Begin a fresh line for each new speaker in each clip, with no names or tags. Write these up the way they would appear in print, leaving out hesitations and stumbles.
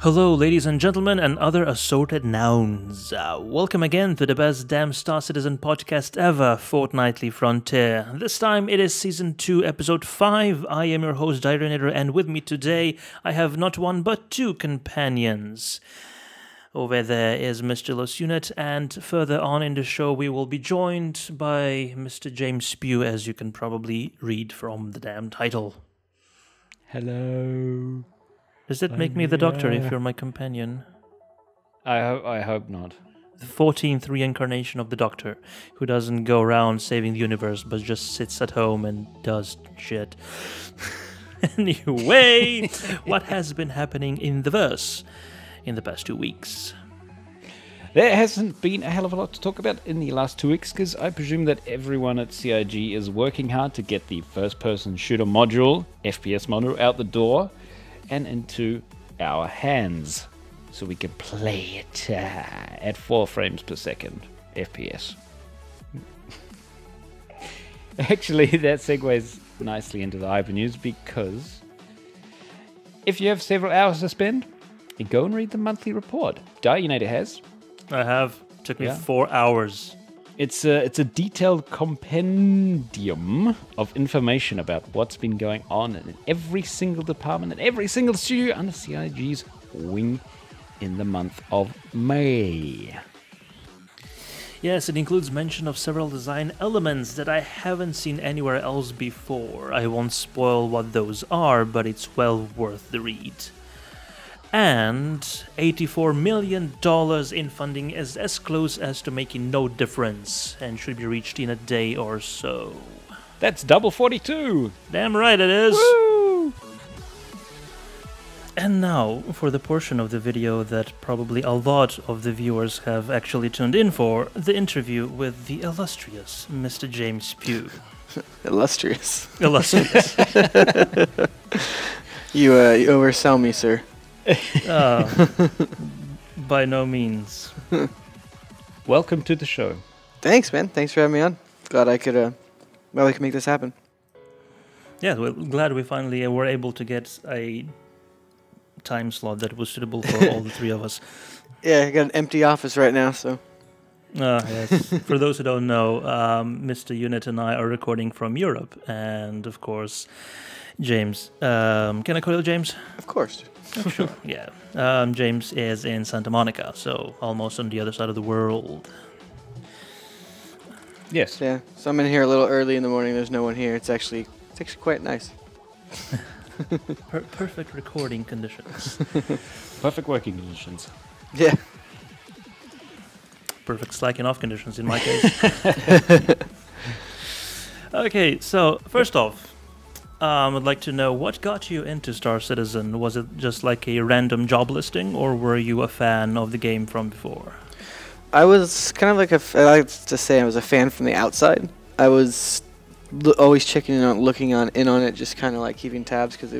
Hello, ladies and gentlemen, and other assorted nouns. Welcome again to the best damn Star Citizen podcast ever, Fortnightly Frontier. This time it is Season 2, Episode 5. I am your host, Dyranator, and with me today I have not one but two companions. Over there is Mr. Los Unit, and further on in the show we will be joined by Mr. James Pugh, as you can probably read from the damn title.
Hello.
Does that make me the Doctor if you're my companion?
I hope not.
The 14th reincarnation of the Doctor, who doesn't go around saving the universe, but just sits at home and does shit. Anyway, what has been happening in the verse in the past 2 weeks?
There hasn't been a hell of a lot to talk about in the last 2 weeks, because I presume that everyone at CIG is working hard to get the first-person shooter module, FPS module, out the door and into our hands, so we can play it at 4 frames per second FPS. Actually, that segues nicely into the hyper news, because if you have several hours to spend, you go and read the monthly report. Dyranator has.
I have. Took me 4 hours.
It's a detailed compendium of information about what's been going on in every single department and every single studio under CIG's wing in the month of May.
Yes, it includes mention of several design elements that I haven't seen anywhere else before. I won't spoil what those are, but it's well worth the read. And $84 million in funding is as close as to making no difference and should be reached in a day or so.
That's double 42!
Damn right it is!
Woo!
And now, for the portion of the video that probably a lot of the viewers have actually tuned in for, the interview with the illustrious Mr. James Pugh.
Illustrious.
Illustrious.
You oversell me, sir.
By no means.
Welcome to the show.
Thanks, man. Thanks for having me on. Glad I could make this happen.
Yeah, we're glad we finally were able to get a time slot that was suitable for all the three of us.
Yeah, I got an empty office right now, so.
Yes. For those who don't know, Mr. Unit and I are recording from Europe, and of course, James. Can I call you James?
Of course.
Oh, sure, yeah. James is in Santa Monica, so almost on the other side of the world.
Yes.
Yeah, so I'm in here a little early in the morning. There's no one here. It's actually quite nice.
Perfect recording conditions.
Perfect working conditions.
Yeah.
Perfect slacking off conditions in my case. Okay, so first off, I'd like to know what got you into Star Citizen. Was it just like a random job listing, or were you a fan of the game from before?
I was kind of like I like to say I was a fan from the outside. I was always checking in on, looking on it, just kind of like keeping tabs because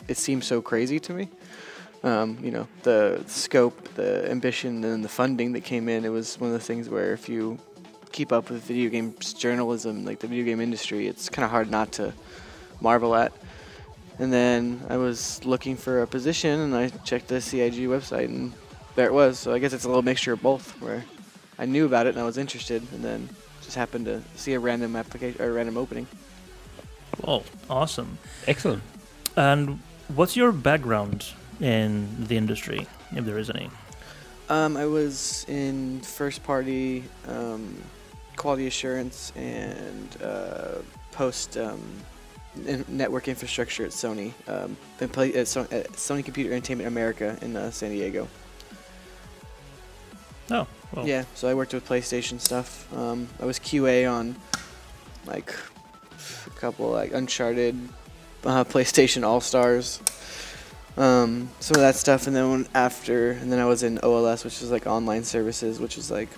it seemed so crazy to me. The scope, the ambition, and the funding that came in. It was one of the things where if you keep up with video games journalism, like the video game industry, it's kind of hard not to marvel at. And then I was looking for a position, and I checked the CIG website, and there it was. So I guess it's a little mixture of both, where I knew about it and I was interested, and then just happened to see a random application or a random opening.
Oh, awesome!
Excellent.
And what's your background in the industry, if there is any?
I was in first party, quality assurance, and post. Network infrastructure at Sony. Been at Sony Computer Entertainment America in San Diego.
Oh, well.
Yeah, so I worked with PlayStation stuff. I was QA on like a couple like Uncharted, PlayStation All Stars, some of that stuff, and then I was in OLS, which is like online services, which is like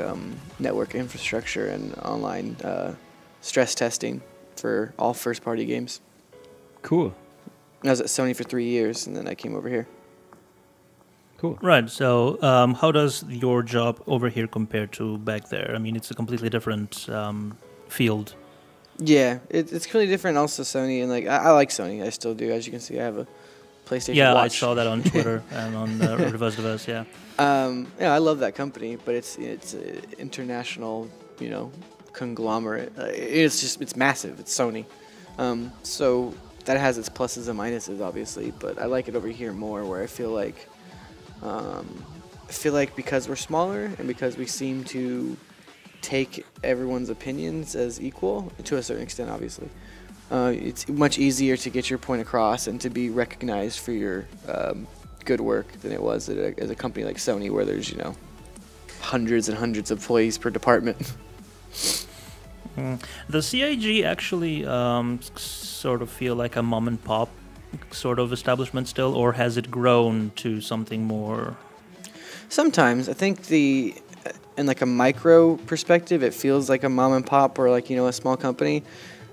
network infrastructure and online stress testing for all first-party games.
Cool.
I was at Sony for 3 years, and then I came over here.
Cool.
Right, so how does your job over here compare to back there? I mean, it's a completely different field.
Yeah, it's completely different also Sony, and like I like Sony, I still do. As you can see, I have a PlayStation
Yeah,
Watch.
I saw that on Twitter and on Reverse Device. Yeah.
Yeah, I love that company, but it's an international, conglomerate. It's massive. It's Sony, so that has its pluses and minuses, obviously. But I like it over here more, where I feel like because we're smaller and because we seem to take everyone's opinions as equal to a certain extent, obviously. It's much easier to get your point across and to be recognized for your good work than it was at a company like Sony, where there's hundreds and hundreds of employees per department.
The CIG actually sort of feel like a mom and pop sort of establishment still, or has it grown to something more?
Sometimes I think in like a micro perspective, it feels like a mom and pop or like a small company.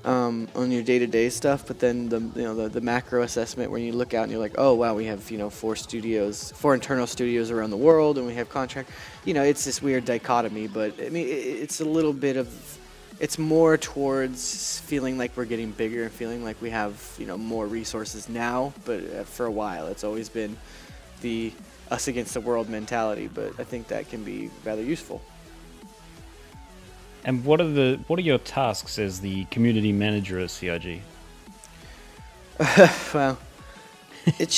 On your day-to-day stuff, but then the macro assessment, when you look out and you're like, oh wow, we have 4 internal studios around the world, and we have contract. It's this weird dichotomy, but I mean, it's a little bit of, it's more towards feeling like we're getting bigger and feeling like we have more resources now. But for a while, it's always been the us against the world mentality. But I think that can be rather useful.
And what are your tasks as the community manager at CIG?
Well, it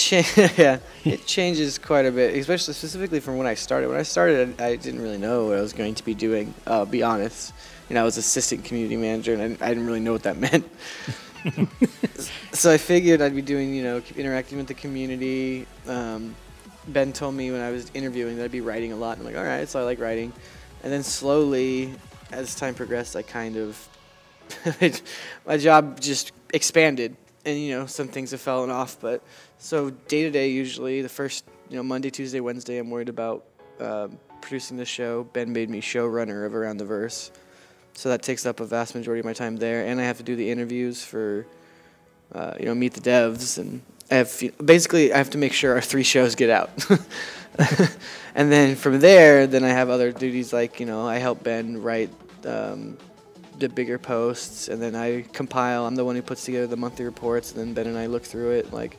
changes quite a bit, especially specifically from when I started. When I started, I didn't really know what I was going to be doing. I'll be honest. I was assistant community manager, and I didn't really know what that meant. So I figured I'd be doing, interacting with the community. Ben told me when I was interviewing that I'd be writing a lot. And I'm like, all right, so I like writing. And then slowly, as time progressed, I kind of my job just expanded, and some things have fallen off. But so day to day, usually the first Monday, Tuesday, Wednesday, I'm worried about producing the show. Ben made me showrunner of Around the Verse, so that takes up a vast majority of my time there, and I have to do the interviews for Meet the Devs, and I have to make sure our 3 shows get out. And then from there, I have other duties like, I help Ben write the bigger posts, and then I compile. I'm the one who puts together the monthly reports, and then Ben and I look through it. Like,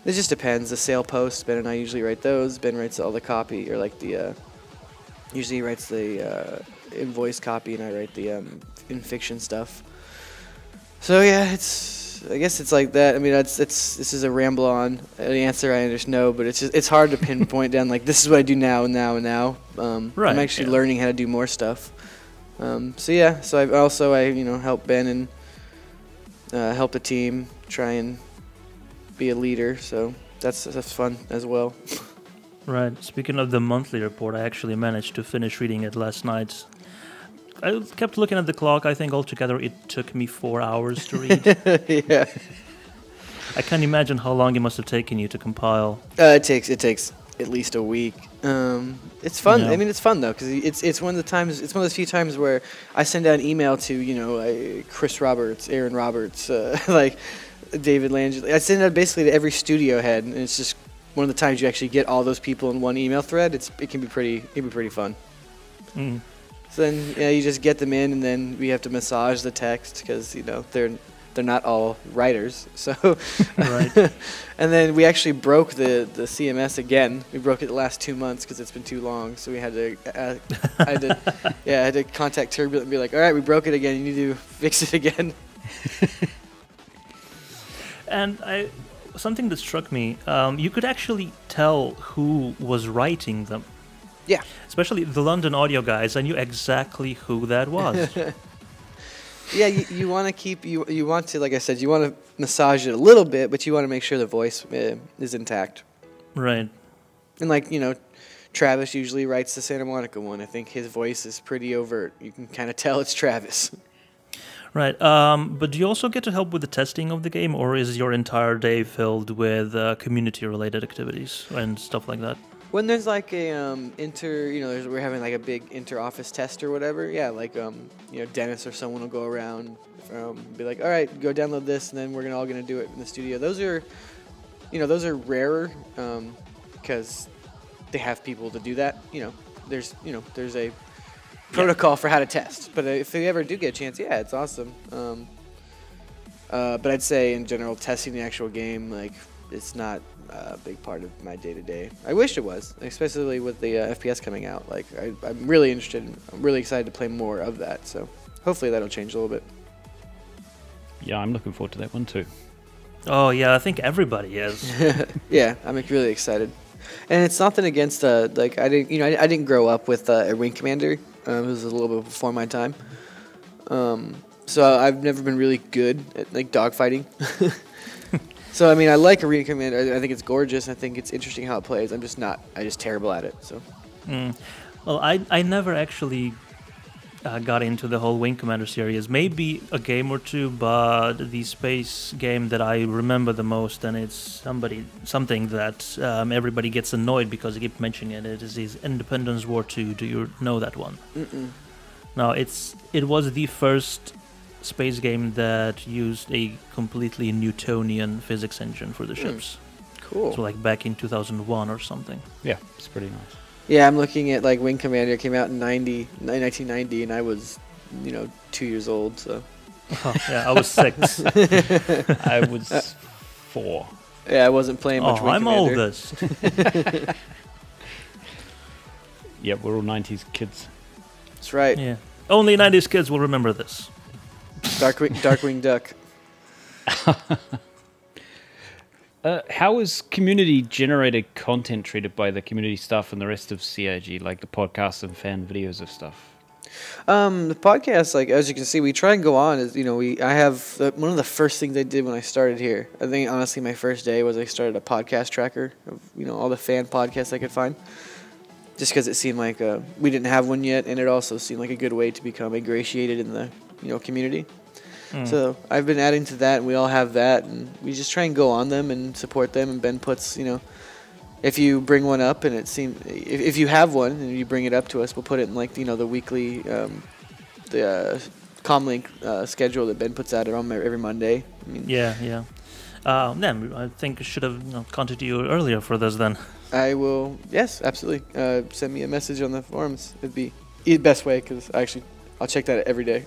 it just depends. The sale posts, Ben and I usually write those. Ben writes all the copy, or like usually he writes the invoice copy, and I write the in-fiction stuff. So yeah, I guess it's like that. I mean, this is a ramble on an answer I just know, but it's hard to pinpoint down like this is what I do now and now and now.
Right,
I'm actually learning how to do more stuff. So I help Ben and help the team try and be a leader. So that's fun as well.
Right. Speaking of the monthly report, I actually managed to finish reading it last night. I kept looking at the clock. I think altogether it took me 4 hours to read.
Yeah.
I can't imagine how long it must have taken you to compile.
It takes at least a week. It's fun.
Yeah.
I mean, it's fun though, because it's one of the times. It's one of those few times where I send out an email to Chris Roberts, Aaron Roberts, like David Lange. I send it out basically to every studio head, and it's just one of the times you actually get all those people in one email thread. It can be pretty fun.
Mm.
So then you just get them in, and then we have to massage the text because they're not all writers. So,
Right.
And then we actually broke the CMS again. We broke it the last 2 months because it's been too long. So we had to I had to contact Turbulent and be like, all right, we broke it again. You need to fix it again.
And something that struck me, you could actually tell who was writing them.
Yeah.
Especially the London audio guys. I knew exactly who that was.
Yeah, you want to keep you want to, like I said, you want to massage it a little bit, but you want to make sure the voice is intact.
Right.
And Travis usually writes the Santa Monica one. I think his voice is pretty overt. You can kind of tell it's Travis.
Right. But do you also get to help with the testing of the game, or is your entire day filled with community-related activities and stuff like that?
When there's like a we're having like a big inter-office test or whatever. Yeah, Dennis or someone will go around, be like, all right, go download this, and then we're all gonna do it in the studio. Those are rarer because they have people to do that. There's a protocol for how to test. But if you ever do get a chance, yeah, it's awesome. But I'd say in general, testing the actual game, like it's not a big part of my day to day. I wish it was, especially with the FPS coming out. Like I'm really interested. I'm really excited to play more of that. So hopefully that'll change a little bit.
Yeah, I'm looking forward to that one too.
Oh yeah, I think everybody is.
Yeah, I'm like, really excited. And it's nothing against like I didn't grow up with a Wing Commander. It was a little bit before my time. So I've never been really good at like dogfighting. So I mean, I like Arena Commander. I think it's gorgeous. I think it's interesting how it plays. I'm just terrible at it. So.
Well, I never actually got into the whole Wing Commander series. Maybe a game or two, but the space game that I remember the most, and it's something that everybody gets annoyed because they keep mentioning it. It is Independence War 2. Do you know that one?
Mm-mm.
No, it was the first space game that used a completely Newtonian physics engine for the ships.
Cool.
So like back in 2001 or something.
Yeah, it's pretty nice.
Yeah, I'm looking at like Wing Commander. It came out in 1990, and I was, 2 years old. So.
Oh, yeah, I was 6.
I was 4.
Yeah, I wasn't playing much Wing
I'm
Commander.
oldest.
Yeah, we're all 90s kids.
That's right.
Yeah. Only 90s kids will remember this.
Darkwing Duck.
How is community-generated content treated by the community staff and the rest of CIG, like the podcasts and fan videos of stuff?
The podcast, like as you can see, we try and go on. I have one of the first things I did when I started here. I think honestly, my first day was I started a podcast tracker of all the fan podcasts I could find. Just because it seemed like we didn't have one yet, and it also seemed like a good way to become ingratiated in the community. So I've been adding to that, and we all have that, and we just try and go on them and support them. And Ben puts, if you bring one up, and it seems if you have one and you bring it up to us, we'll put it in like the weekly the Comlink schedule that Ben puts out every Monday. I mean,
Yeah. Then I think I should have contacted you earlier for this then.
I will. Yes, absolutely. Send me a message on the forums. It'd be the best way because I'll check that every day.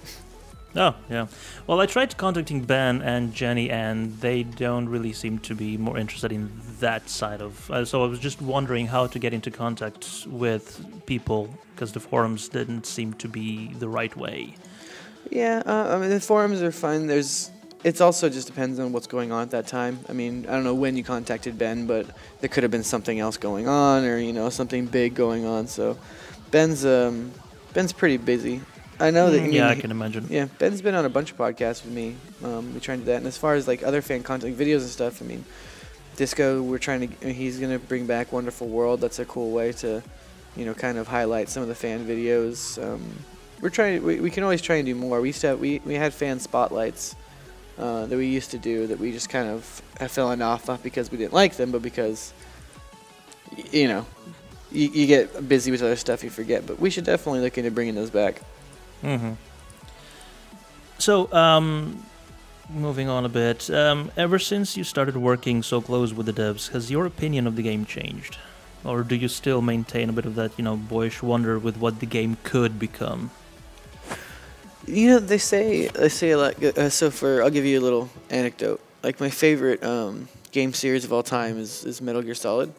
Oh, yeah. Well, I tried contacting Ben and Jenny, and they don't really seem to be more interested in that side of... so I was just wondering how to get into contact with people, because the forums didn't seem to be the right way.
Yeah, I mean, the forums are fine. It also just depends on what's going on at that time. I mean, I don't know when you contacted Ben, but there could have been something else going on or, something big going on. So Ben's pretty busy. I know that.
I can imagine.
Yeah, Ben's been on a bunch of podcasts with me. We try and do that. And as far as like other fan content, like videos and stuff, I mean, Disco, he's gonna bring back Wonderful World. That's a cool way to, kind of highlight some of the fan videos. We can always try and do more. We had fan spotlights that we used to do that we just kind of fell off, not because we didn't like them, but because, you get busy with other stuff, you forget. But we should definitely look into bringing those back.
Mm-hmm. So, moving on a bit, ever since you started working so close with the devs, has your opinion of the game changed? Or do you still maintain a bit of that, boyish wonder with what the game could become?
They say like, I'll give you a little anecdote. Like my favorite game series of all time is Metal Gear Solid.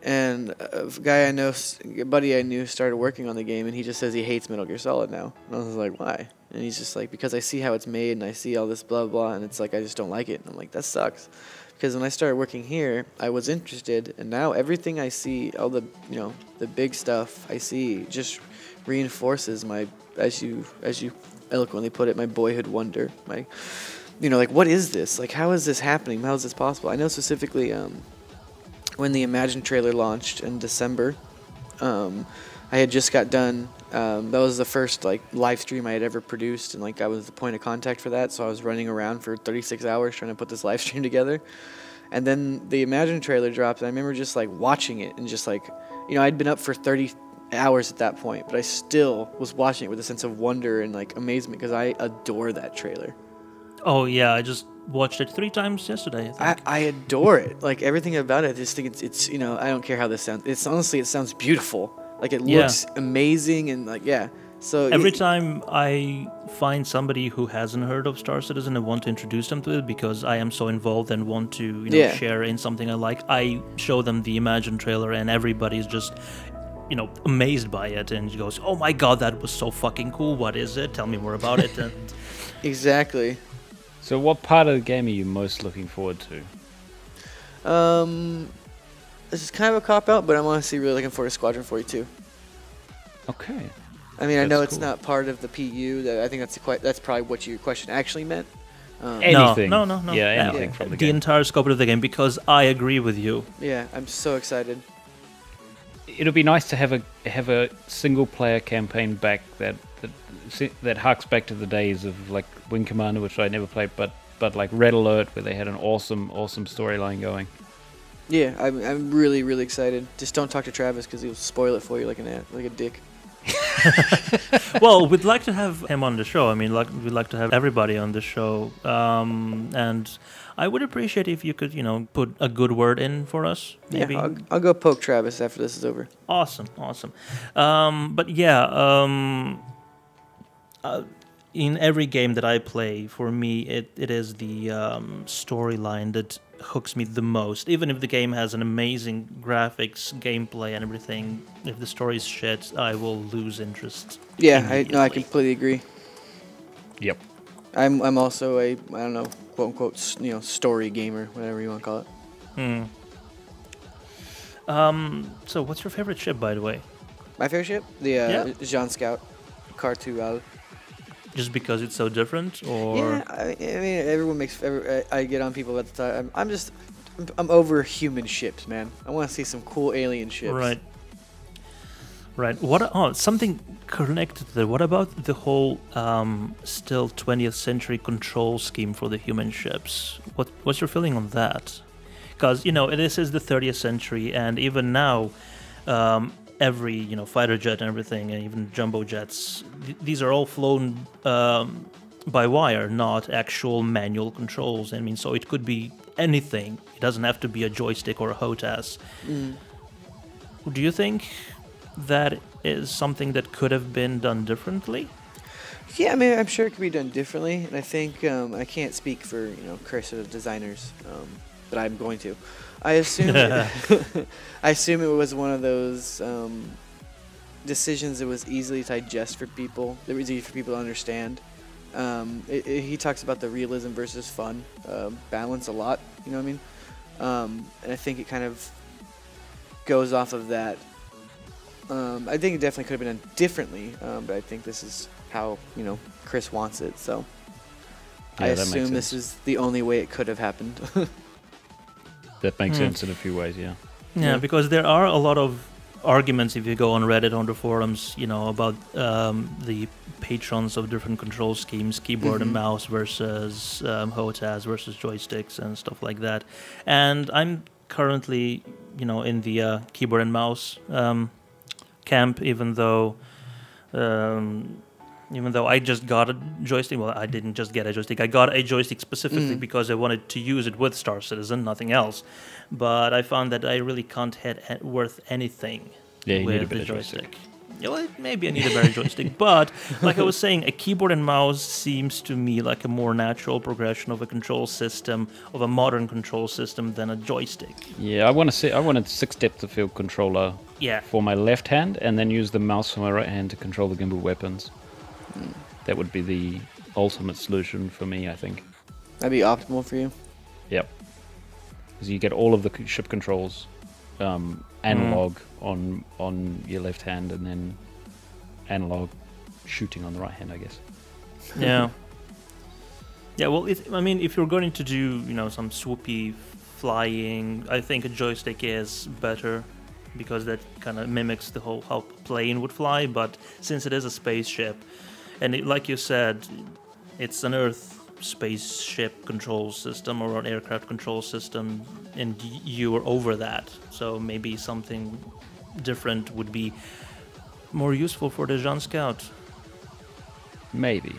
And a buddy I knew started working on the game, and he just says he hates Metal Gear Solid now. And I was like, why? And he's just like, because I see how it's made, and I see all this blah, blah, and it's like, I just don't like it. And I'm like, that sucks. Because when I started working here, I was interested, and now everything I see, all the, the big stuff I see just reinforces my, as you eloquently put it, my boyhood wonder. My, like, what is this? Like, how is this happening? How is this possible? I know specifically, when the Imagine trailer launched in December, I had just got done. That was the first live stream I had ever produced, and I was the point of contact for that. So I was running around for 36 hours trying to put this live stream together. And then the Imagine trailer dropped, and I remember just watching it and just I'd been up for 30 hours at that point, but I still was watching it with a sense of wonder and amazement because I adore that trailer.
Oh yeah, I just watched it 3 times yesterday.
I adore it. Everything about it. I just think it's I don't care how this sounds. It sounds beautiful. It looks amazing and So
Every time I find somebody who hasn't heard of Star Citizen and want to introduce them to it, because I am so involved and want to, share in something I like, I show them the Imagine trailer, and everybody's just, amazed by it, and he goes, "Oh my god, that was so fucking cool! What is it? Tell me more about it." And
exactly.
So what part of the game are you most looking forward to?
This is kind of a cop out, but I'm honestly really looking forward to Squadron 42.
Okay.
I mean, I
That's
know it's
cool.
not part of the PU. I think that's probably what your question actually meant.
Anything.
No.
Yeah, anything from the
the
game.
entire scope of the game, because I agree with you.
Yeah, I'm so excited.
It'll be nice to have a single player campaign back that harks back to the days of like Wing Commander, which I never played, but like Red Alert, where they had an awesome storyline going.
Yeah, I'm really, really excited. Just don't talk to Travis because he'll spoil it for you like a dick.
Well, we'd like to have him on the show. I mean, we'd like to have everybody on the show. And I would appreciate if you could, put a good word in for us. Maybe.
Yeah, I'll go poke Travis after this is over.
Awesome. But yeah, in every game that I play, for me, it is the storyline that hooks me the most. Even if the game has an amazing graphics, gameplay, and everything, if the story's shit, I will lose interest.
Yeah, I completely agree.
Yep.
I'm also a, I don't know, quote unquote, story gamer, whatever you want to call it.
So what's your favorite ship, by the way?
My favorite ship, the Jean Scout, Cartual.
Just because it's so different, or
Yeah, I mean, everyone makes. I get on people at the time. I'm over human ships, man. I want to see some cool alien ships.
Right. Something connected to that. What about the whole still 20th century control scheme for the human ships? What's your feeling on that? Because this is the 30th century, and even now, every fighter jet and everything, and even jumbo jets, these are all flown by wire, not actual manual controls. I mean, so it could be anything. It doesn't have to be a joystick or a HOTAS. Do you think that is something that could have been done differently?
Yeah, I mean, I'm sure it could be done differently, and I think I can't speak for Chris or the designers, but I'm going to. I assume it was one of those decisions that was easily digest for people. That was easy for people to understand. He talks about the realism versus fun balance a lot. You know what I mean? And I think it kind of goes off of that. I think it definitely could have been done differently, but I think this is how Chris wants it. So I assume this is the only way it could have happened.
That makes sense in a few ways, yeah.
Yeah, because there are a lot of arguments if you go on Reddit, on the forums, about the patrons of different control schemes, keyboard and mouse versus HOTAS versus joysticks and stuff like that. And I'm currently, in the keyboard and mouse camp, even though I just got a joystick. Well, I didn't just get a joystick. I got a joystick specifically because I wanted to use it with Star Citizen, nothing else. But I found that I really can't hit worth anything with the joystick. Yeah, well, maybe I need a better joystick. But like I was saying, a keyboard and mouse seems to me like a more natural progression of a control system, of a modern control system, than a joystick.
Yeah, I want a 6 depth of field controller for my left hand, and then use the mouse for my right hand to control the gimbal weapons. That would be the ultimate solution for me, I think.
That'd be optimal for you.
Yep. Because you get all of the ship controls analog on your left hand, and then analog shooting on the right hand, I guess.
Yeah. Yeah, well, if you're going to do, some swoopy flying, I think a joystick is better, because that kind of mimics the whole how a plane would fly. But since it is a spaceship, and like you said, it's an Earth spaceship control system or an aircraft control system, and you are over that. So maybe something different would be more useful for the Jean Scout.
Maybe.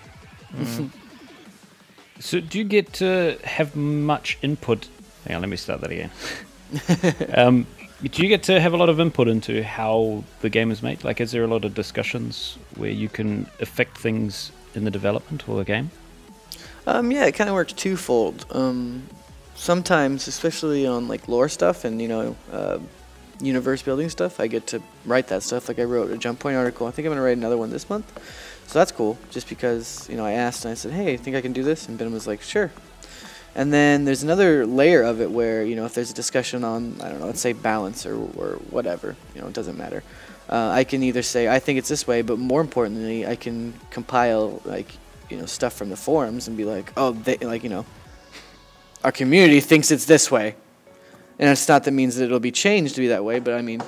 So do you get to have much input? Hang on, let me start that again. Do you get to have a lot of input into how the game is made? Like, is there a lot of discussions where you can affect things in the development or the game?
Yeah, it kind of works twofold. Sometimes, especially on like lore stuff and universe building stuff, I get to write that stuff. Like I wrote a Jump Point article. I think I'm gonna write another one this month. So that's cool. Just because I asked and I said, hey, I think I can do this, and Ben was like, sure. And then there's another layer of it where, if there's a discussion on, I don't know, let's say balance or whatever, it doesn't matter. I can either say, I think it's this way, but more importantly, I can compile, stuff from the forums and be like, oh, our community thinks it's this way. And it's not that means that it'll be changed to be that way, but I mean,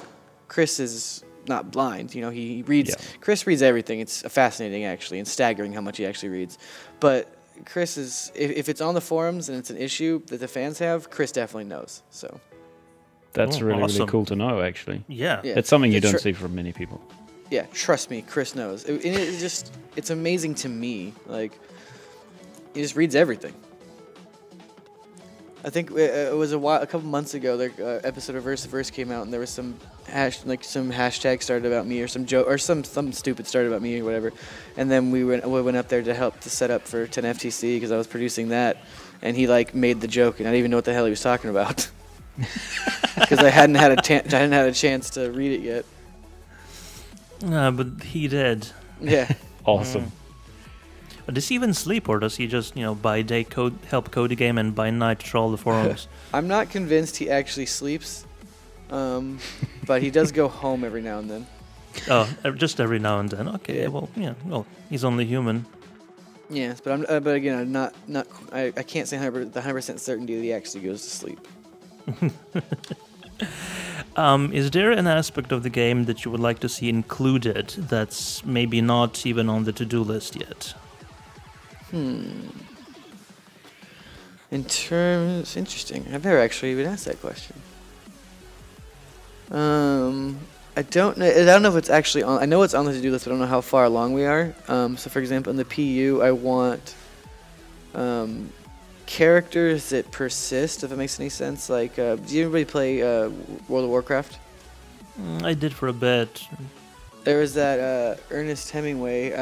Chris is not blind. He reads, Chris reads everything. It's fascinating, actually, and staggering how much he actually reads. But Chris is, if it's on the forums and it's an issue that the fans have, Chris definitely knows. So
that's really
awesome.
Really cool to know, actually.
Yeah.
It's something you don't see from many people.
Yeah, trust me, Chris knows. It's amazing to me. Like, he just reads everything. I think it was a couple months ago. The episode of Verse to Verse came out, and there was some hashtag started about me, or some joke, or some stupid started about me, or whatever. And then we went up there to help to set up for 10 FTC because I was producing that, and he made the joke, and I didn't even know what the hell he was talking about because I hadn't had a chance to read it yet.
But he did.
Yeah.
Awesome.
Does he even sleep, or does he just, by day help code the game and by night troll the forums?
I'm not convinced he actually sleeps, but he does go home every now and then.
Oh, just every now and then. Okay,
Yeah.
Well, he's only human.
Yes, but again, I'm not. I can't say 100% certainty that he actually goes to sleep.
Is there an aspect of the game that you would like to see included that's maybe not even on the to-do list yet?
Interesting. I've never actually even asked that question. I don't know. I don't know if it's actually on. I know it's on the to-do list, but I don't know how far along we are. So, for example, in the PU, I want characters that persist. If it makes any sense. Like, do you anybody play World of Warcraft?
I did for a bit.
There was that Ernest Hemingway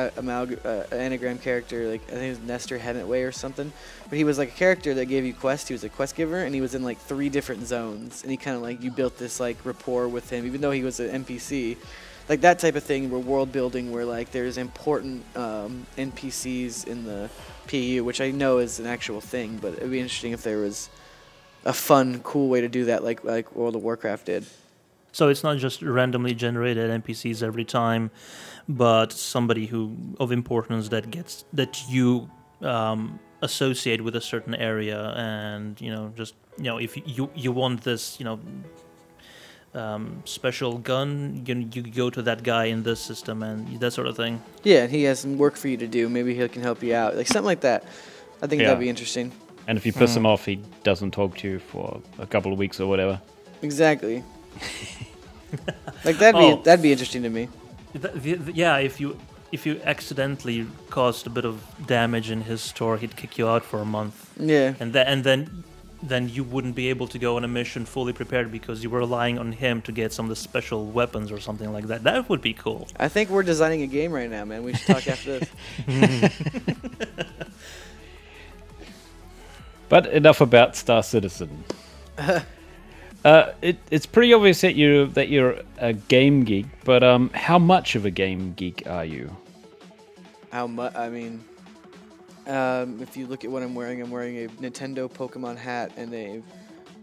anagram character, like I think it was Nestor Hemingway or something. But he was like a character that gave you quests. He was a quest giver, and he was in like 3 different zones. And he kind of you built this rapport with him, even though he was an NPC. Like that type of thing, where world building, where there's important NPCs in the PU, which I know is an actual thing. But it'd be interesting if there was a fun, cool way to do that, like World of Warcraft did.
So it's not just randomly generated NPCs every time, but somebody of importance that you associate with a certain area, and if you want this special gun, you go to that guy in this system and that sort of thing.
Yeah, and he has some work for you to do. Maybe he can help you out, like something like that. I think that'd be interesting.
And if you piss him off, he doesn't talk to you for a couple of weeks or whatever.
Exactly. That'd be interesting to me.
Yeah, if you accidentally caused a bit of damage in his store, he'd kick you out for a month.
Yeah.
And then you wouldn't be able to go on a mission fully prepared because you were relying on him to get some of the special weapons or something like that. That would be cool.
I think we're designing a game right now, man. We should talk after this.
But enough about Star Citizen. It's pretty obvious that you're a game geek, but how much of a game geek are you?
How much? I mean, if you look at what I'm wearing a Nintendo Pokemon hat and a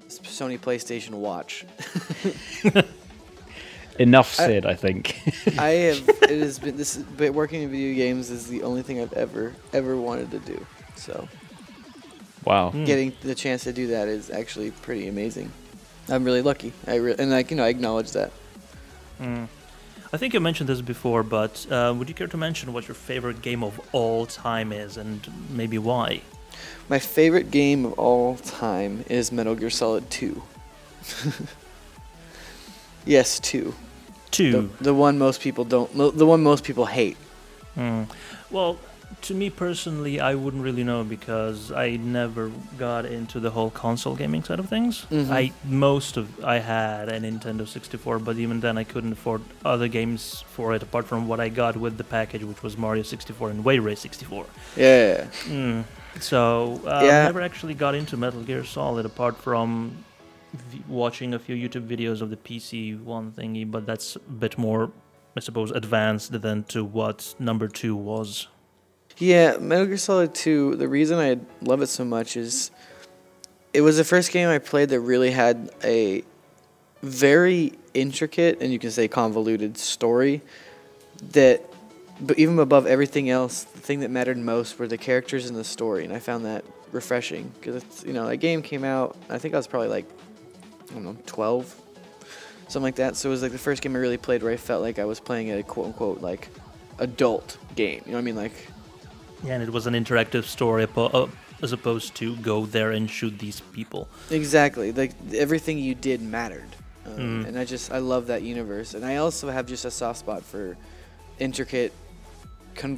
Sony PlayStation watch.
Enough said, I think.
Working in video games is the only thing I've ever wanted to do. So,
wow,
getting the chance to do that is actually pretty amazing. I'm really lucky. I acknowledge that.
I think you mentioned this before, but would you care to mention what your favorite game of all time is, and maybe why?
My favorite game of all time is Metal Gear Solid 2. Yes, 2.
2.
The one most people don't. The one most people hate.
Well, To me personally, I wouldn't really know because I never got into the whole console gaming side of things. I had a Nintendo 64, but even then I couldn't afford other games for it apart from what I got with the package, which was Mario 64 and Wave Race 64.
Yeah.
So I never actually got into Metal Gear Solid apart from watching a few YouTube videos of the PC one thingy, but that's a bit more, I suppose, advanced than to what number 2 was.
Yeah, Metal Gear Solid 2, the reason I love it so much is it was the first game I played that really had a very intricate, and you can say convoluted, story that, but even above everything else, the thing that mattered most were the characters and the story, and I found that refreshing because it's, that game came out, I think I was probably like, 12, something like that, so it was like the first game I really played where I felt like I was playing a quote-unquote like adult game, you know what I mean, like...
Yeah, and it was an interactive story as opposed to go there and shoot these people.
Exactly. Like, everything you did mattered. And I love that universe. And I also have just a soft spot for intricate,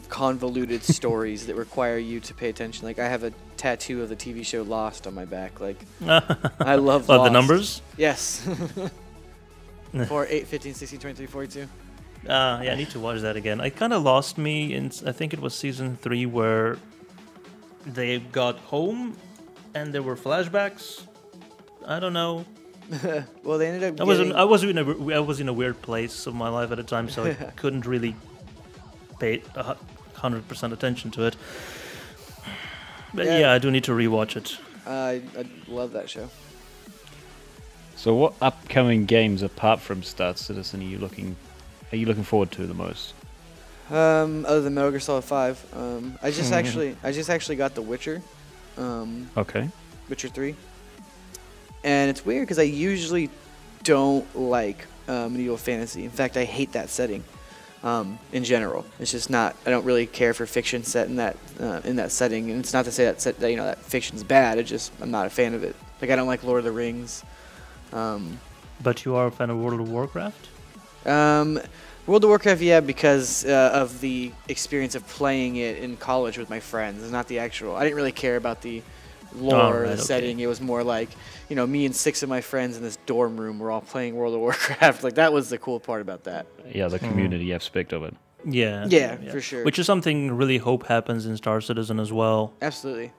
convoluted stories that require you to pay attention. Like, I have a tattoo of the TV show Lost on my back. Like, I love Lost.
The numbers?
Yes. 4, 8, 15, 16, 23, 42.
Yeah, I need to watch that again. It kind of lost me in, I think it was season 3 where they got home and there were flashbacks. I don't know.
Well, they ended up
I was in a weird place of my life at the time, so I couldn't really pay 100% attention to it. But yeah, I do need to rewatch it.
I love that show.
So what upcoming games apart from Star Citizen are you looking forward to the most?
Other than Metal Gear Solid 5, I just actually got The Witcher.
Okay.
Witcher 3. And it's weird because I usually don't like medieval fantasy. In fact, I hate that setting. In general, it's just not. I don't really care for fiction set in that setting. And it's not to say that fiction's bad. I'm not a fan of it. Like, I don't like Lord of the Rings.
But you are a fan of World of Warcraft?
World of Warcraft, yeah, because of the experience of playing it in college with my friends. It's not the actual... I didn't really care about the lore or the setting. It was more like, me and 6 of my friends in this dorm room were all playing World of Warcraft. Like, that was the cool part about that.
Yeah, the community aspect of it.
Yeah, for sure.
Which is something really hope happens in Star Citizen as well.
Absolutely.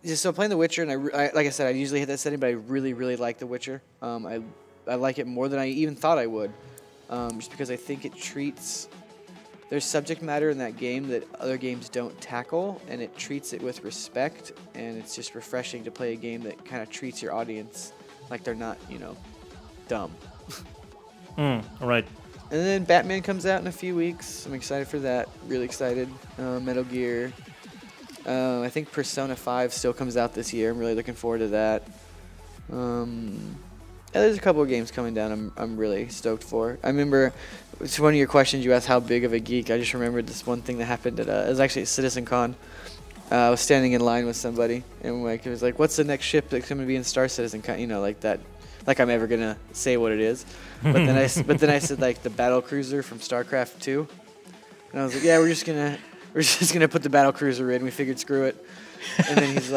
So playing The Witcher, and I like I said, I usually hit that setting, but I really, really like The Witcher. I like it more than I even thought I would, just because I think it treats... There's subject matter in that game that other games don't tackle, and it treats it with respect, and it's just refreshing to play a game that kind of treats your audience like they're not, dumb.
Right.
And then Batman comes out in a few weeks. I'm excited for that. Really excited. Metal Gear... I think Persona 5 still comes out this year. I'm really looking forward to that. There's a couple of games coming down I'm really stoked for. I remember, it's one of your questions, you asked how big of a geek. I just remembered this one thing that happened at, it was actually at CitizenCon. I was standing in line with somebody, and it was like, what's the next ship that's going to be in Star Citizen? Like that. Like I'm ever going to say what it is. But then I said, like, the battle cruiser from StarCraft 2. And I was like, yeah, we're just gonna put the battle cruiser in. We figured, screw it. And then he's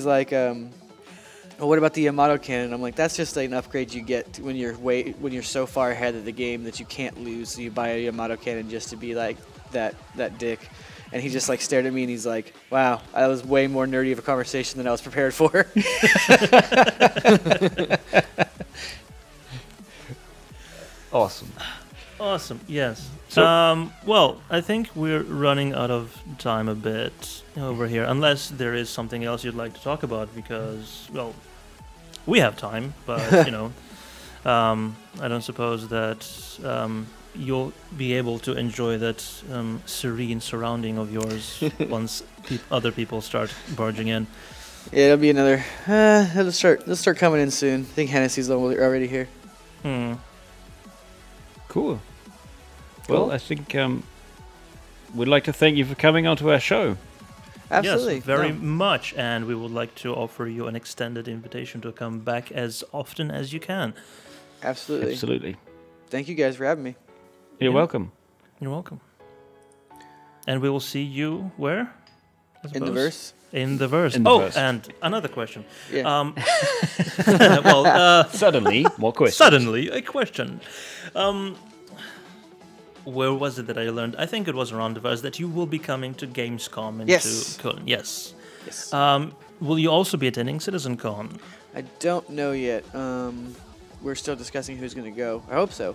like, well, what about the Yamato cannon? I'm like, that's just an upgrade you get when you're so far ahead of the game that you can't lose. So you buy a Yamato cannon just to be like that dick. And he just like stared at me and he's like, wow, that was way more nerdy of a conversation than I was prepared for.
Awesome,
yes. So, well, I think we're running out of time a bit over here, unless there is something else you'd like to talk about, because, well, we have time, but, I don't suppose that you'll be able to enjoy that serene surrounding of yours once other people start barging in.
Yeah, it'll be another... they'll start coming in soon. I think Hennessy's already here.
Cool. Well, I think we'd like to thank you for coming onto our show.
Absolutely.
Yes, very much. And we would like to offer you an extended invitation to come back as often as you can.
Absolutely.
Absolutely.
Thank you guys for having me.
You're welcome.
You're welcome. And we will see you where?
In the verse.
In the verse.
In the verse.
And another question.
Yeah.
Suddenly, more questions.
Suddenly, a question. Where was it that I learned? I think it was around the verse that you will be coming to Gamescom into
Yes.
Cologne. Yes.
Yes.
Will you also be attending CitizenCon?
I don't know yet. We're still discussing who's going to go. I hope so.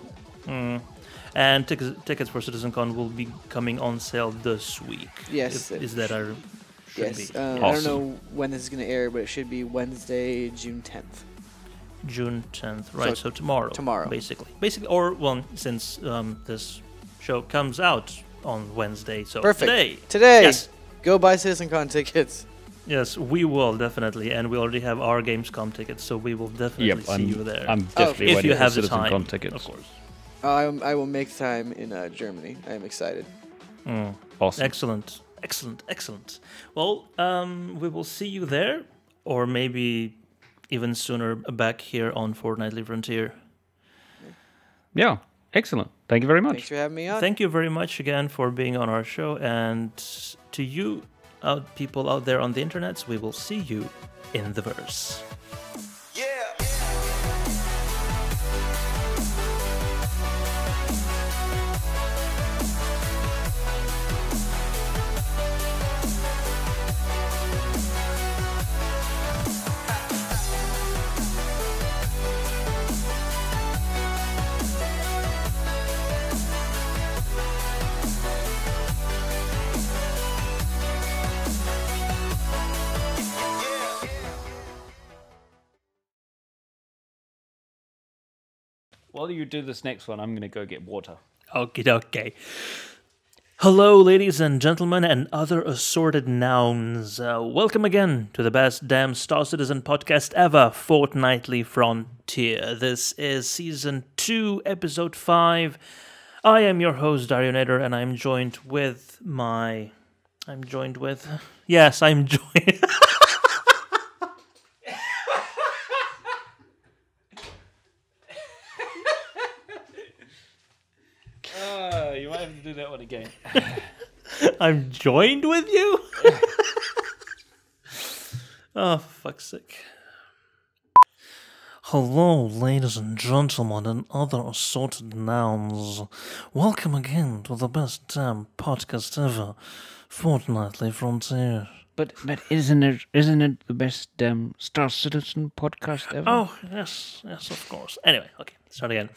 And tickets for CitizenCon will be coming on sale this week.
Yes.
Is that our...
Yes.
Be.
I don't know when this is going to air, but it should be Wednesday, June 10th.
June 10th, right? So tomorrow.
Tomorrow.
Basically, or well, since this show comes out on Wednesday, so
Perfect.
Today.
Yes. Go buy CitizenCon tickets.
Yes, we will definitely, and we already have our Gamescom tickets, so we will definitely see you there.
I'm definitely
if
waiting
you have
for
the time,
CitizenCon tickets.
of course.
I will make time in Germany. I am excited.
Awesome.
Excellent. Well, we will see you there, or maybe even sooner back here on Fortnightly Frontier.
Yeah, excellent. Thank you very much.
Thanks for having me on.
Thank you very much again for being on our show, and to you people out there on the internets, we will see you in the verse.
While you do this next one, I'm going to go get water.
Okay. Hello, ladies and gentlemen, and other assorted nouns. Welcome again to the best damn Star Citizen podcast ever, Fortnightly Frontier. This is Season 2, Episode 5. I am your host, Darionator, and I'm joined with... Yes, I'm joined...
You might have to do that one again.
I'm joined with you? Oh, fuck's sake. Hello, ladies and gentlemen, and other assorted nouns. Welcome again to the best damn podcast ever, Fortnightly Frontier.
But isn't it the best Star Citizen podcast ever?
Oh, yes, of course. Anyway, okay, start again.